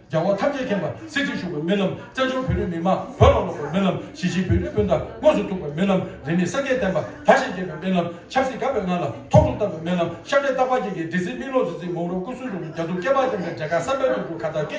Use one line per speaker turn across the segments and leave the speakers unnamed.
Jawa Taji Kemba, City Sugar Milam, Tajo Purima, Polo Milam, Shishi Puripunda, Mosutu Milam, Reni Sake Temba, Tashi Milam, Chasi Kabanala, Total Milam, Shate Tabaji, Disibilo, Moro Kusuru, Jadu Keba, Jaga Sabetu, Kataki,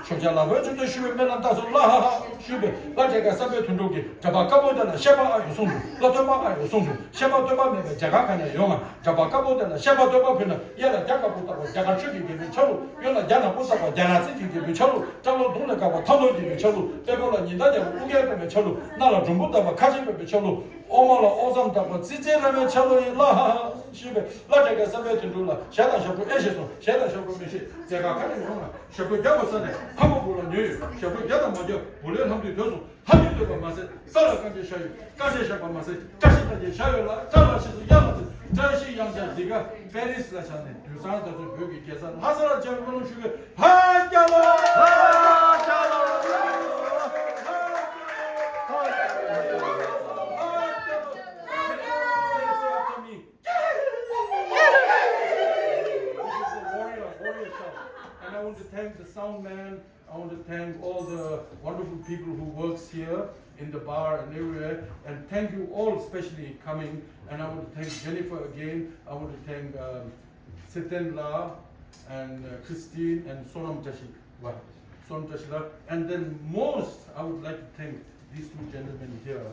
Shojala Virgin to Shu Milan Tazola, Shube, Lajaka Sabetuki, Tabakabo de la Sheba Ayusundu, Lotoma Ayusundu, Sheba Toba, Jagaka Yoma, Tabakabo de la Sheba Toba Pina, Yala Jakaputa, Jagachuki, Cholo, Yola Jana Puta, Jana City. 철로 장로 동네가고 타도지 철로 때보라 니다냐 우게가 철로 나라 중부다가 가지고 철로 오마라 오삼다가 지제라면 철로라 시베 라자가 서베트룰라 샤다샤고 에시소 샤다샤고 미시 제가 가는 거나 샤고 잡았네 한국으로 뉴 샤고 잡아 먼저 원래 함도 되서 함도 마세 살아간게 샤요 가제샤고 마세 자신한테 샤요라 잘하시도 야마도 자시 양자 네가 페리스라 샤네 유산도 여기 계산 하사라 저거는 주게 하자라 And I want to thank the sound man. I want to thank all the wonderful people who works here in the bar and everywhere. And thank you all, especially coming. And I want to thank Jennifer again. I want to thank Siten La and Christine and Sonam Jashik. Sonam Jashila. And then most, I would like to thank these two gentlemen here.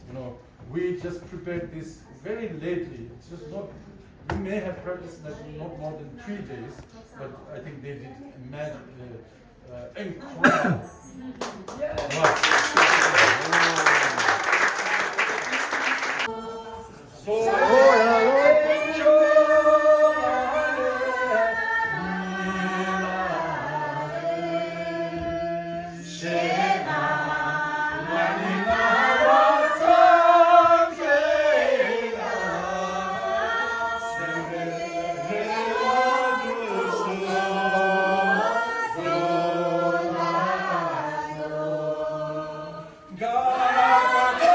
You know, we just prepared this very lately. It's just not. We may have practiced that not more than 3 days, but I think they did incredible. God.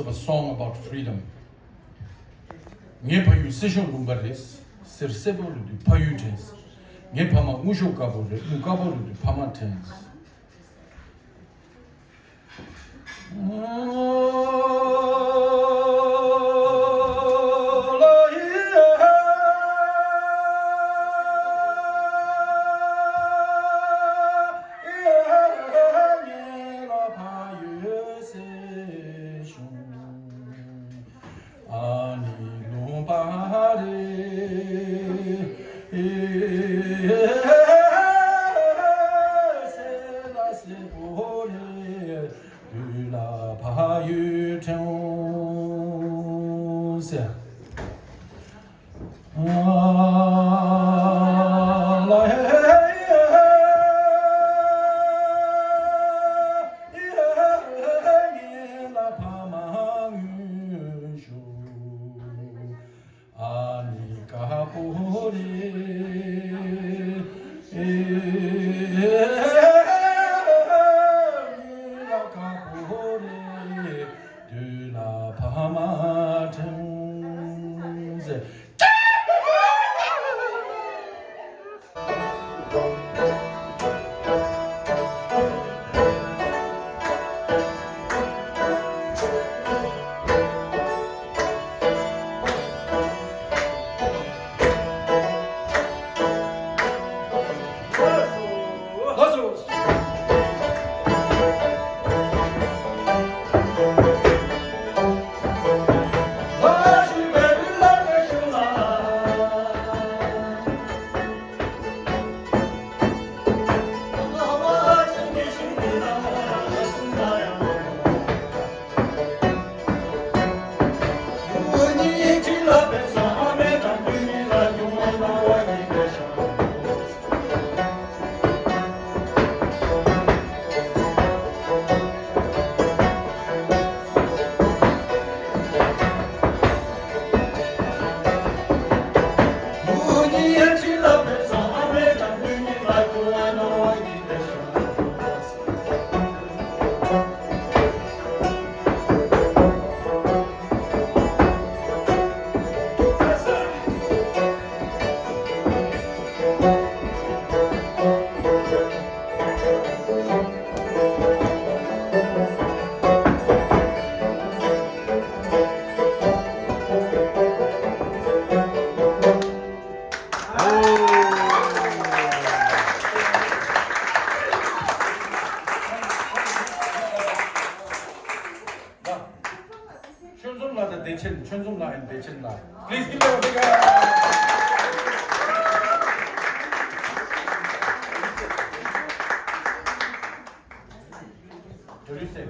of a song about freedom. Nge payu session lumbares, sersebo lu payu tens. Nge pama usho kabore, ukabo lu pama tens. Please give them a big hand. What do you say?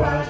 Bye.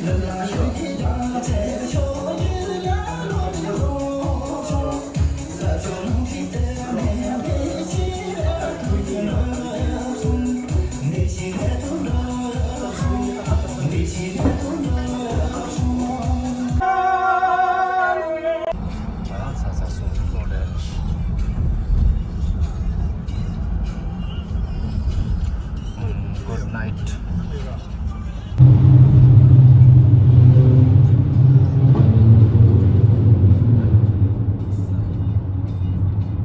Thank you.